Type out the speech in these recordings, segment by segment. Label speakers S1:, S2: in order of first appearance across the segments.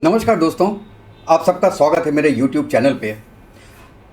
S1: नमस्कार दोस्तों, आप सबका स्वागत है मेरे YouTube चैनल पे।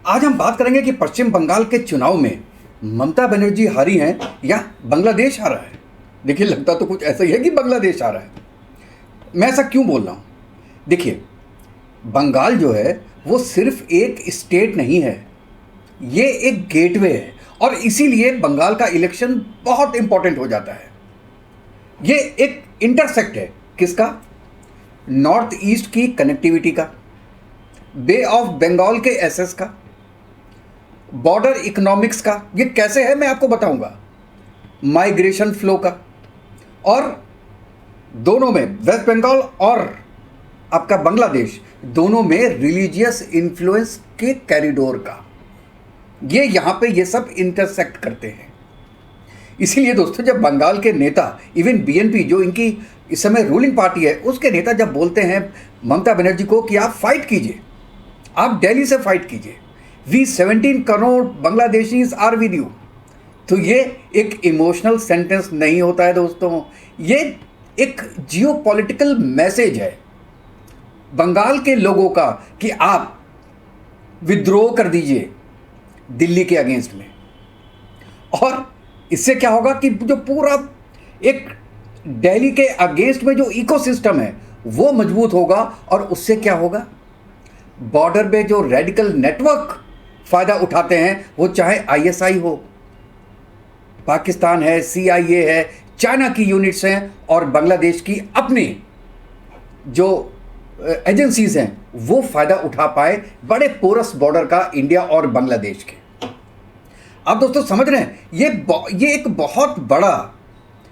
S1: आज हम बात करेंगे कि पश्चिम बंगाल के चुनाव में ममता बनर्जी हारी हैं या बांग्लादेश हारा है। देखिए, लगता तो कुछ ऐसा ही है कि बांग्लादेश हारा है। मैं ऐसा क्यों बोल रहा हूँ? देखिए, बंगाल जो है वो सिर्फ एक स्टेट नहीं है, ये एक गेटवे है और इसीलिए बंगाल का इलेक्शन बहुत इंपॉर्टेंट हो जाता है। ये एक इंटरसेक्ट है किसका? नॉर्थ ईस्ट की कनेक्टिविटी का, बे ऑफ बंगाल के एसेस का, बॉर्डर इकोनॉमिक्स का। ये कैसे है मैं आपको बताऊंगा। माइग्रेशन फ्लो का, और दोनों में वेस्ट बंगाल और आपका बांग्लादेश दोनों में रिलीजियस इन्फ्लुएंस के कॉरिडोर का, ये यहाँ पे ये सब इंटरसेक्ट करते हैं। इसीलिए दोस्तों, जब बंगाल के नेता, इवन बीएनपी जो इनकी इस समय रूलिंग पार्टी है, उसके नेता जब बोलते हैं ममता बनर्जी को कि आप फाइट कीजिए, आप दिल्ली से फाइट कीजिए, we 17 crore Bangladeshis are with you, तो ये एक इमोशनल सेंटेंस नहीं होता है दोस्तों, ये एक जियोपॉलिटिकल मैसेज है बंगाल के लोगों का कि आप विद्रोह कर दीजिए दिल्ली के अगेंस्ट में। और इससे क्या होगा कि जो पूरा एक दिल्ली के अगेंस्ट में जो इकोसिस्टम है वो मजबूत होगा, और उससे क्या होगा, बॉर्डर पे जो रेडिकल नेटवर्क फायदा उठाते हैं, वो चाहे आईएसआई हो, पाकिस्तान है, सीआईए है, चाइना की यूनिट्स हैं, और बांग्लादेश की अपनी जो एजेंसीज हैं, वो फायदा उठा पाए बड़े पोरस बॉर्डर का इंडिया और बांग्लादेश के। आप दोस्तों समझ रहे हैं, ये एक बहुत बड़ा,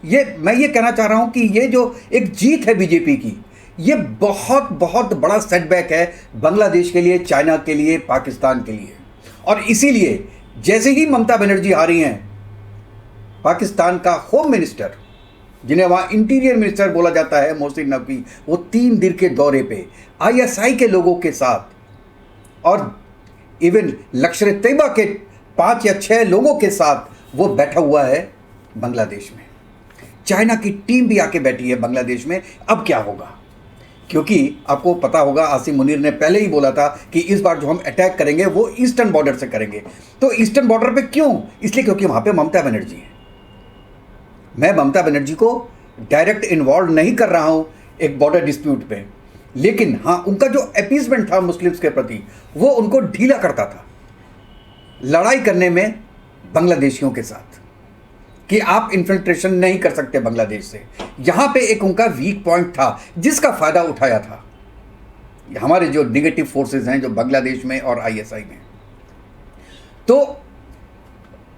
S1: मैं ये कहना चाह रहा हूं कि ये जो एक जीत है बीजेपी की, ये बहुत बहुत बड़ा सेटबैक है बांग्लादेश के लिए, चाइना के लिए, पाकिस्तान के लिए। और इसीलिए जैसे ही ममता बनर्जी हारी हैं, पाकिस्तान का होम मिनिस्टर, जिन्हें वहाँ इंटीरियर मिनिस्टर बोला जाता है, मोहसिन नकवी, वो 3 दिन के दौरे पे आईएसआई के लोगों के साथ और इवन लश्कर तैयबा के 5 या 6 लोगों के साथ वो बैठा हुआ है बांग्लादेश में। चाइना की टीम भी आके बैठी है बांग्लादेश में। अब क्या होगा? क्योंकि आपको पता होगा, आसिम मुनीर ने पहले ही बोला था कि इस बार जो हम अटैक करेंगे वो ईस्टर्न बॉर्डर से करेंगे। तो ईस्टर्न बॉर्डर पे क्यों? इसलिए क्योंकि वहाँ पे ममता बनर्जी है। मैं ममता बनर्जी को डायरेक्ट इन्वॉल्व नहीं कर रहा हूँ एक बॉर्डर डिस्प्यूट पे, लेकिन हाँ, उनका जो अपीसमेंट था मुस्लिम्स के प्रति, वो उनको ढीला करता था लड़ाई करने में बांग्लादेशियों के साथ, कि आप इन्फिल्ट्रेशन नहीं कर सकते बांग्लादेश से। यहाँ पे एक उनका वीक पॉइंट था जिसका फ़ायदा उठाया था हमारे जो निगेटिव फोर्सेस हैं जो बांग्लादेश में और आईएसआई में। तो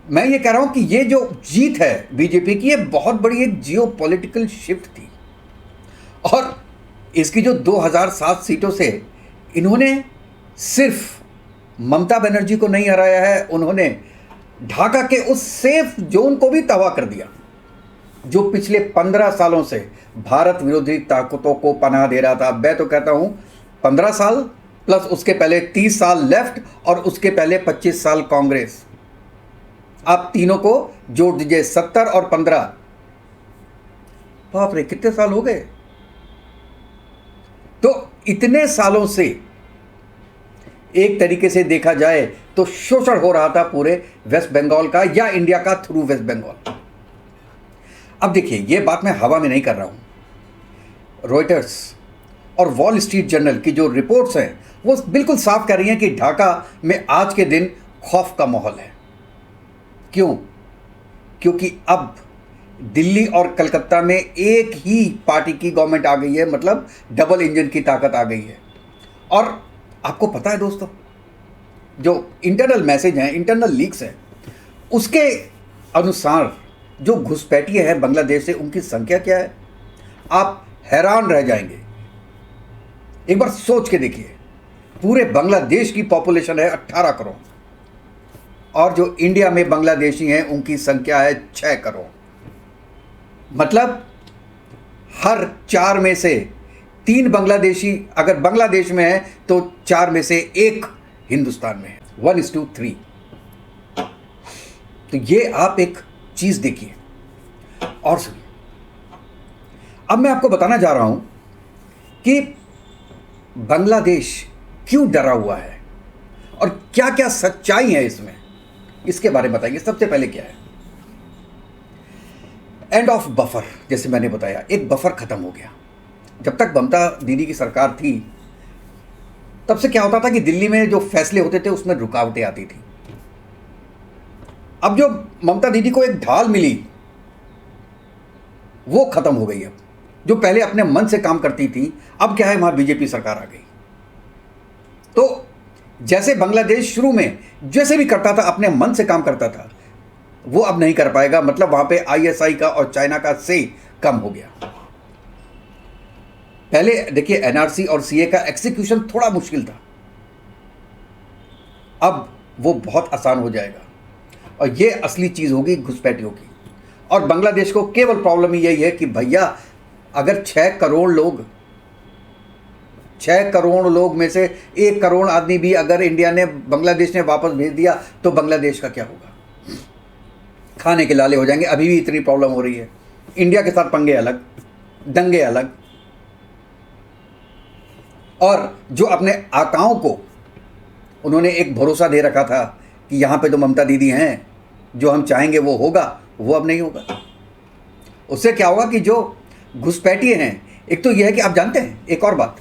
S1: मैं ये कह रहा हूँ कि ये जो जीत है बीजेपी की, ये बहुत बड़ी एक जियोपॉलिटिकल शिफ्ट थी। और इसकी जो 2007 सीटों से इन्होंने सिर्फ ममता बनर्जी को नहीं हराया है, उन्होंने ढाका के उस सेफ जोन को भी तबाह कर दिया जो पिछले 15 सालों से भारत विरोधी ताकतों को पनाह दे रहा था। मैं तो कहता हूं 15 साल प्लस उसके पहले 30 साल लेफ्ट और उसके पहले 25 साल कांग्रेस, आप तीनों को जोड़ दीजिए, 70 और 15, बाप रे कितने साल हो गए। तो इतने सालों से एक तरीके से देखा जाए तो शोषण हो रहा था पूरे वेस्ट बंगाल का, या इंडिया का थ्रू वेस्ट बंगाल। अब देखिए, ये बात मैं हवा में नहीं कर रहा हूं। रॉयटर्स और वॉल स्ट्रीट जर्नल की जो रिपोर्ट्स हैं वो बिल्कुल साफ कह रही हैं कि ढाका में आज के दिन खौफ का माहौल है। क्यों? क्योंकि अब दिल्ली और कलकत्ता में एक ही पार्टी की गवर्नमेंट आ गई है, मतलब डबल इंजन की ताकत आ गई है। और आपको पता है दोस्तों, जो इंटरनल मैसेज हैं, इंटरनल लीक्स हैं, उसके अनुसार जो घुसपैठिए हैं बांग्लादेश से, उनकी संख्या क्या है, आप हैरान रह जाएंगे। एक बार सोच के देखिए, पूरे बांग्लादेश की पॉपुलेशन है 18 करोड़, और जो इंडिया में बांग्लादेशी हैं उनकी संख्या है 6 करोड़। मतलब हर 4 में से 3 बांग्लादेशी अगर बांग्लादेश में है तो 4 में से 1 हिंदुस्तान में है, 1:3। तो ये आप एक चीज देखिए। और सुनिए, अब मैं आपको बताना जा रहा हूं कि बांग्लादेश क्यों डरा हुआ है और क्या क्या सच्चाई है इसमें, इसके बारे में बताएंगे। सबसे पहले क्या है, एंड ऑफ बफर। जैसे मैंने बताया, एक बफर खत्म हो गया। जब तक ममता दीदी की सरकार थी तब से क्या होता था कि दिल्ली में जो फैसले होते थे उसमें रुकावटें आती थी। अब जो ममता दीदी को एक ढाल मिली वो खत्म हो गई। अब जो पहले अपने मन से काम करती थी, अब क्या है, वहां बीजेपी सरकार आ गई। तो जैसे बांग्लादेश शुरू में जैसे भी करता था, अपने मन से काम करता था, वो अब नहीं कर पाएगा। मतलब वहां पे आईएसआई का और चाइना का से कम हो गया। पहले देखिए एनआरसी और सीए का एग्जीक्यूशन थोड़ा मुश्किल था, अब वो बहुत आसान हो जाएगा और ये असली चीज होगी घुसपैठियों की। और बांग्लादेश को केवल प्रॉब्लम यही है कि भैया अगर 6 करोड़ लोग में से 1 करोड़ आदमी भी अगर इंडिया ने बांग्लादेश ने वापस भेज दिया तो बांग्लादेश का क्या होगा? खाने के लाले हो जाएंगे। अभी भी इतनी प्रॉब्लम हो रही है। इंडिया के साथ पंगे अलग, दंगे अलग। और जो अपने आकाओं को उन्होंने एक भरोसा दे रखा था कि यहाँ पे तो ममता दीदी हैं, जो हम चाहेंगे वो होगा, वो अब नहीं होगा। उससे क्या होगा कि जो घुसपैठिए हैं, एक तो यह है कि आप जानते हैं एक और बात,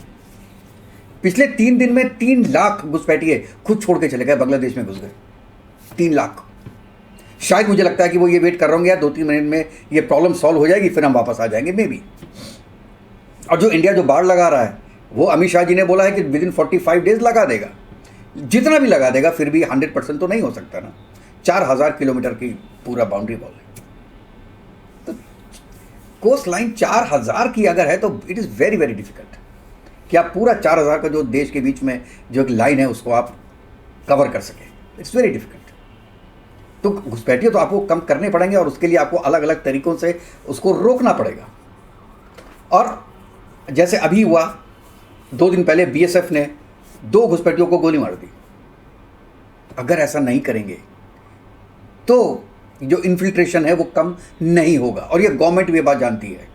S1: पिछले 3 दिन में 3 लाख घुसपैठिए खुद छोड़ के चले गए, बांग्लादेश में घुस गए। 3 लाख। शायद मुझे लगता है कि वो ये वेट कर रहे होंगे यार 2-3 मिनट में ये प्रॉब्लम सॉल्व हो जाएगी, फिर हम वापस आ जाएंगे मे बी। और जो इंडिया जो बाढ़ लगा रहा है, वो अमित शाह जी ने बोला है कि विदिन 45 डेज लगा देगा। जितना भी लगा देगा फिर भी 100% तो नहीं हो सकता ना। 4000 किलोमीटर की पूरा बाउंड्री वॉल है, तो कोस्ट लाइन 4000 की अगर है तो it is very very difficult कि आप पूरा 4000 का जो देश के बीच में जो एक लाइन है उसको आप कवर कर सकें। It's very difficult. तो घुसपैठिए तो आपको कम करने पड़ेंगे और उसके लिए आपको अलग अलग तरीकों से उसको रोकना पड़ेगा। और जैसे अभी हुआ 2 दिन पहले बीएसएफ ने 2 घुसपैठियों को गोली मार दी। अगर ऐसा नहीं करेंगे तो जो इन्फिल्ट्रेशन है वो कम नहीं होगा। और ये गवर्नमेंट भी ये बात जानती है,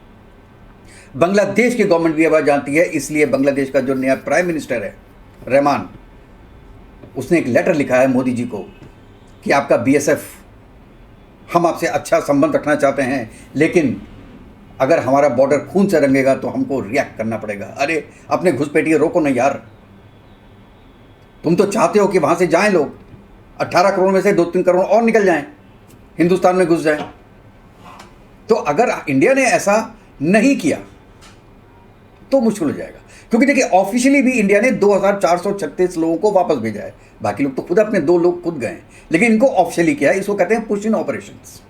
S1: बांग्लादेश की गवर्नमेंट भी ये बात जानती है। इसलिए बांग्लादेश का जो नया प्राइम मिनिस्टर है रहमान, उसने एक लेटर लिखा है मोदी जी को कि आपका बीएसएफ, हम आपसे अच्छा संबंध रखना चाहते हैं, लेकिन अगर हमारा बॉर्डर खून से रंगेगा तो हमको रिएक्ट करना पड़ेगा। अरे अपने घुसपैठिए रोको ना यार। तुम तो चाहते हो कि वहां से जाएं लोग, 18 करोड़ में से 2-3 करोड़ और निकल जाएं, हिंदुस्तान में घुस जाएं। तो अगर इंडिया ने ऐसा नहीं किया तो मुश्किल हो जाएगा। क्योंकि देखिए ऑफिशियली भी इंडिया ने 2436 लोगों को वापस भेजा है। बाकी लोग तो खुद अपने 2 लोग खुद गए, लेकिन इनको ऑफिशियली किया है। इसको कहते हैं पुश इन ऑपरेशंस।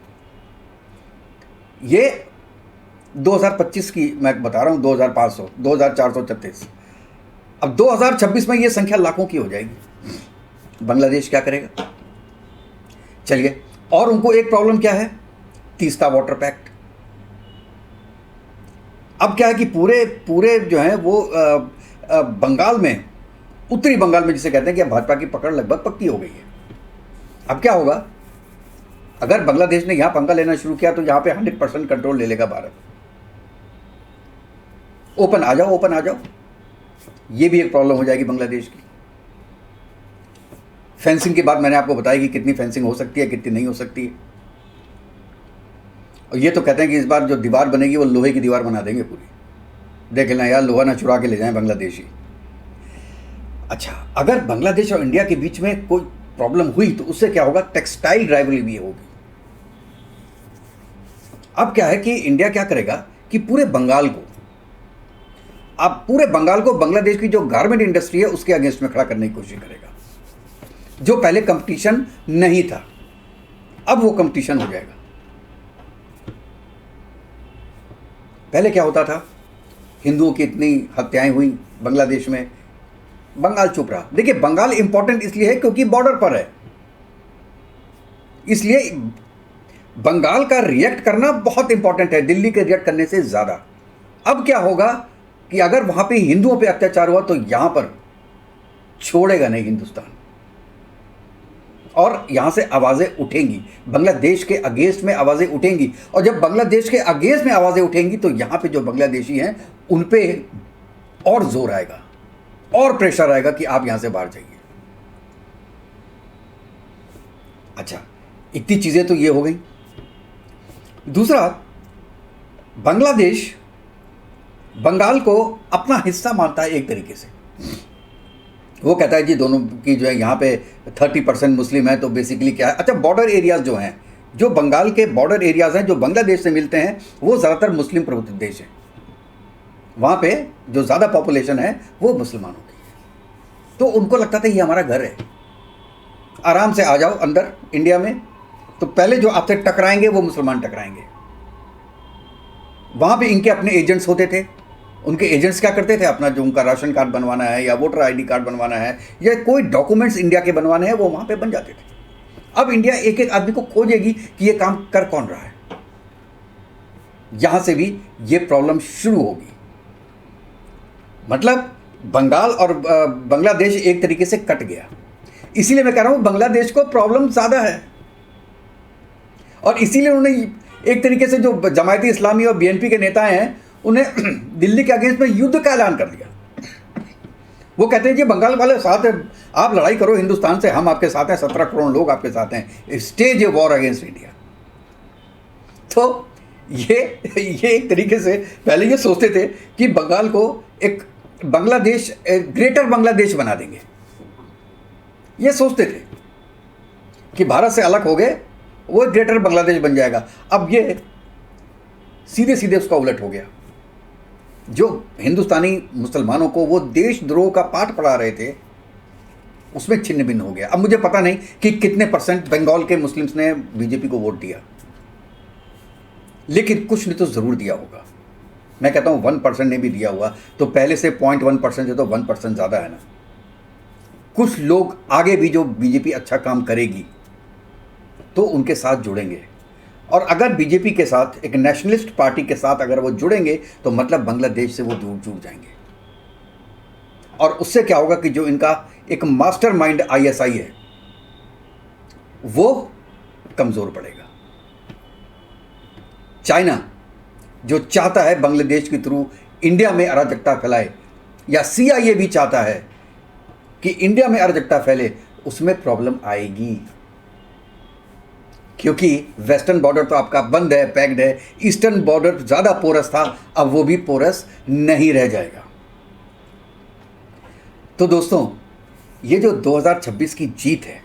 S1: ये 2025 की मैं बता रहा हूं, 2436। अब 2026 में ये संख्या लाखों की हो जाएगी। बांग्लादेश क्या करेगा? चलिए, और उनको एक प्रॉब्लम क्या है, तीस्ता वाटर पैक्ट। अब क्या है कि पूरे जो है वो बंगाल में, उत्तरी बंगाल में जिसे कहते हैं कि भाजपा की पकड़ लगभग पक्की हो गई है। अब क्या होगा, अगर बांग्लादेश ने यहां पंगा लेना शुरू किया तो यहां पे 100% कंट्रोल ले लेगा भारत। ओपन आ जाओ। ये भी एक प्रॉब्लम हो जाएगी बांग्लादेश की। फेंसिंग की बात मैंने आपको बताई कि कितनी फेंसिंग हो सकती है, कितनी नहीं हो सकती है। और ये तो कहते हैं कि इस बार जो दीवार बनेगी वो लोहे की दीवार बना देंगे पूरी। देख लेना यार, लोहा ना चुरा के ले जाएं बांग्लादेशी। अच्छा, अगर बांग्लादेश और इंडिया के बीच में कोई प्रॉब्लम हुई तो उससे क्या होगा, टेक्सटाइल राइवलरी भी होगी। अब क्या है कि इंडिया क्या करेगा कि पूरे बंगाल को बांग्लादेश की जो गारमेंट इंडस्ट्री है उसके अगेंस्ट में खड़ा करने की कोशिश करेगा। जो पहले कंपटीशन नहीं था, अब वो कंपटीशन हो जाएगा। पहले क्या होता था, हिंदुओं की इतनी हत्याएं हुई बांग्लादेश में, बंगाल चुप रहा। देखिए बंगाल इंपॉर्टेंट इसलिए है क्योंकि बॉर्डर पर है, इसलिए बंगाल का रिएक्ट करना बहुत इंपॉर्टेंट है दिल्ली के रिएक्ट करने से ज्यादा। अब क्या होगा कि अगर वहां पे हिंदुओं पे अत्याचार हुआ तो यहां पर छोड़ेगा नहीं हिंदुस्तान, और यहां से आवाजें उठेंगी, बांग्लादेश के अगेंस्ट में आवाजें उठेंगी। और जब बांग्लादेश के अगेंस्ट में आवाजें उठेंगी तो यहां पे जो बांग्लादेशी हैं उन पे और जोर आएगा। और प्रेशर आएगा कि आप यहां से बाहर जाइए। अच्छा, इतनी चीजें तो ये हो गई। दूसरा, बांग्लादेश बंगाल को अपना हिस्सा मानता है एक तरीके से। वो कहता है जी दोनों की जो है यहाँ पे 30% मुस्लिम है, तो बेसिकली क्या है। अच्छा, बॉर्डर एरियाज जो हैं, जो बंगाल के बॉर्डर एरियाज हैं जो बांग्लादेश से मिलते हैं, वो ज़्यादातर मुस्लिम प्रभुत्व देश हैं। वहाँ पे जो ज़्यादा पॉपुलेशन है वो मुसलमानों की है। तो उनको लगता था ये हमारा घर है, आराम से आ जाओ अंदर इंडिया में। तो पहले जो आपसे टकराएंगे वो मुसलमान टकराएंगे। वहाँ पे इनके अपने एजेंट्स होते थे। उनके एजेंट्स क्या करते थे, अपना जो उनका राशन कार्ड बनवाना है या वोटर आईडी कार्ड बनवाना है या कोई डॉक्यूमेंट्स इंडिया के बनवाने हैं, वो वहाँ पे बन जाते थे। अब इंडिया एक एक आदमी को खोजेगी कि ये काम कर कौन रहा है। यहाँ से भी ये प्रॉब्लम शुरू होगी। मतलब बंगाल और बांग्लादेश एक तरीके से कट गया। इसीलिए मैं कह रहा हूँ बांग्लादेश को प्रॉब्लम ज़्यादा है, और इसीलिए उन्होंने एक तरीके से जो जमायती इस्लामी और बीएनपी के नेता हैं, उन्हें दिल्ली के अगेंस्ट में युद्ध का ऐलान कर दिया। वो कहते हैं जी बंगाल वाले साथ है, आप लड़ाई करो हिंदुस्तान से, हम आपके साथ हैं, 17 करोड़ लोग आपके साथ हैं, stage a war against India. तो ये एक तरीके से पहले ये सोचते थे कि बंगाल को एक बांग्लादेश, ग्रेटर बांग्लादेश बना देंगे। ये सोचते थे कि भारत से अलग हो गए, वो ग्रेटर बांग्लादेश बन जाएगा। अब ये सीधे सीधे उसका उलट हो गया। जो हिंदुस्तानी मुसलमानों को वो देशद्रोह का पाठ पढ़ा रहे थे, उसमें छिन्न भिन्न हो गया। अब मुझे पता नहीं कि कितने % बंगाल के मुस्लिम्स ने बीजेपी को वोट दिया, लेकिन कुछ ने तो ज़रूर दिया होगा। मैं कहता हूँ 1% ने भी दिया हुआ तो पहले से 0.1% है, तो 1% ज़्यादा है ना। कुछ लोग आगे भी जो बीजेपी अच्छा काम करेगी तो उनके साथ जुड़ेंगे, और अगर बीजेपी के साथ एक नेशनलिस्ट पार्टी के साथ अगर वो जुड़ेंगे तो मतलब बांग्लादेश से वो दूर जुड़ जाएंगे। और उससे क्या होगा कि जो इनका एक मास्टरमाइंड आईएसआई है वो कमज़ोर पड़ेगा। चाइना जो चाहता है बांग्लादेश के थ्रू इंडिया में अराजकता फैलाए, या CIA भी चाहता है कि इंडिया में अराजकता फैले, उसमें प्रॉब्लम आएगी। क्योंकि वेस्टर्न बॉर्डर तो आपका बंद है, पैक्ड है। ईस्टर्न बॉर्डर ज़्यादा पोरस था, अब वो भी पोरस नहीं रह जाएगा। तो दोस्तों, ये जो 2026 की जीत है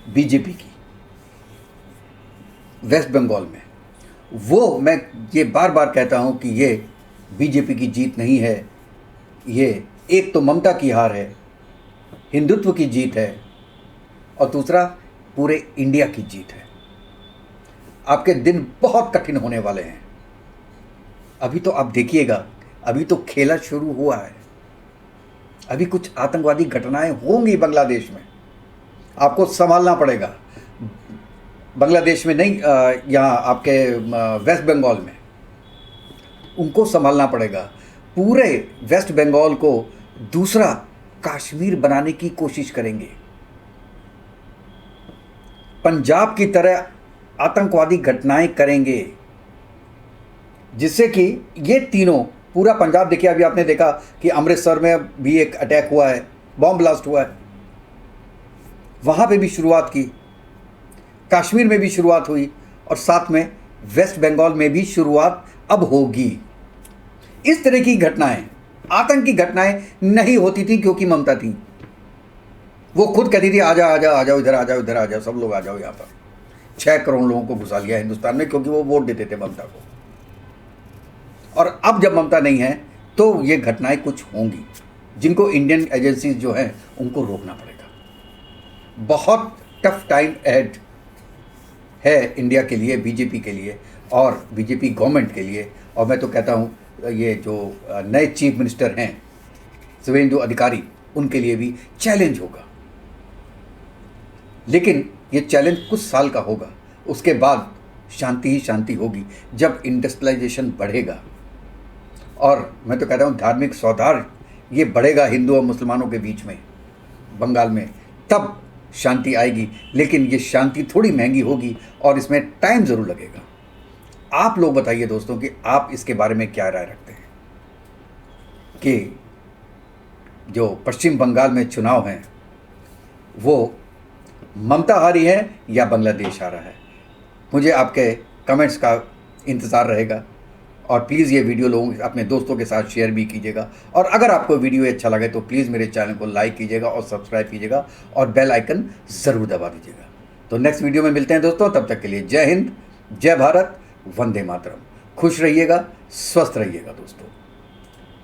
S1: बीजेपी की वेस्ट बंगाल में, वो मैं ये बार बार कहता हूं कि ये बीजेपी की जीत नहीं है। ये एक तो ममता की हार है, हिंदुत्व की जीत है, और दूसरा पूरे इंडिया की जीत है। आपके दिन बहुत कठिन होने वाले हैं। अभी तो आप देखिएगा, अभी तो खेला शुरू हुआ है। अभी कुछ आतंकवादी घटनाएं होंगी बांग्लादेश में, आपको संभालना पड़ेगा। बांग्लादेश में नहीं, यहाँ आपके वेस्ट बंगाल में उनको संभालना पड़ेगा। पूरे वेस्ट बंगाल को दूसरा कश्मीर बनाने की कोशिश करेंगे। पंजाब की तरह आतंकवादी घटनाएं करेंगे, जिससे कि ये तीनों, पूरा पंजाब देखिए, अभी आपने देखा कि अमृतसर में भी एक अटैक हुआ है, बॉम्ब ब्लास्ट हुआ है, वहाँ पे भी शुरुआत की, कश्मीर में भी शुरुआत हुई, और साथ में वेस्ट बंगाल में भी शुरुआत अब होगी। इस तरह की घटनाएं, आतंकी घटनाएं नहीं होती थी क्योंकि ममता थी। वो खुद कहती थी आ जाओ आ जाओ आ जाओ, इधर आ जाओ, इधर आ जाओ, सब लोग आ जाओ यहाँ पर। 6 करोड़ लोगों को घुसा लिया हिंदुस्तान में, क्योंकि वो वोट देते थे ममता को। और अब जब ममता नहीं है तो ये घटनाएं कुछ होंगी, जिनको इंडियन एजेंसीज जो हैं उनको रोकना पड़ेगा। बहुत टफ टाइम अहेड है इंडिया के लिए, बीजेपी के लिए और बीजेपी गवर्नमेंट के लिए। और मैं तो कहता हूँ ये जो नए चीफ मिनिस्टर हैं शुवेंदु अधिकारी, उनके लिए भी चैलेंज होगा। लेकिन ये चैलेंज कुछ साल का होगा, उसके बाद शांति ही शांति होगी। जब इंडस्ट्रियलाइजेशन बढ़ेगा, और मैं तो कहता हूँ धार्मिक सौहार्द ये बढ़ेगा हिंदू और मुसलमानों के बीच में बंगाल में, तब शांति आएगी। लेकिन ये शांति थोड़ी महंगी होगी और इसमें टाइम ज़रूर लगेगा। आप लोग बताइए दोस्तों कि आप इसके बारे में क्या राय रखते हैं कि जो पश्चिम बंगाल में चुनाव हैं वो ममता आ रही है या बांग्लादेश आ रहा है। मुझे आपके कमेंट्स का इंतज़ार रहेगा और प्लीज़ ये वीडियो लोगों अपने दोस्तों के साथ शेयर भी कीजिएगा। और अगर आपको वीडियो अच्छा लगे तो प्लीज़ मेरे चैनल को लाइक कीजिएगा और सब्सक्राइब कीजिएगा और बेल आइकन ज़रूर दबा दीजिएगा। तो नेक्स्ट वीडियो में मिलते हैं दोस्तों, तब तक के लिए जय हिंद, जय भारत, वंदे मातरम। खुश रहिएगा, स्वस्थ रहिएगा दोस्तों।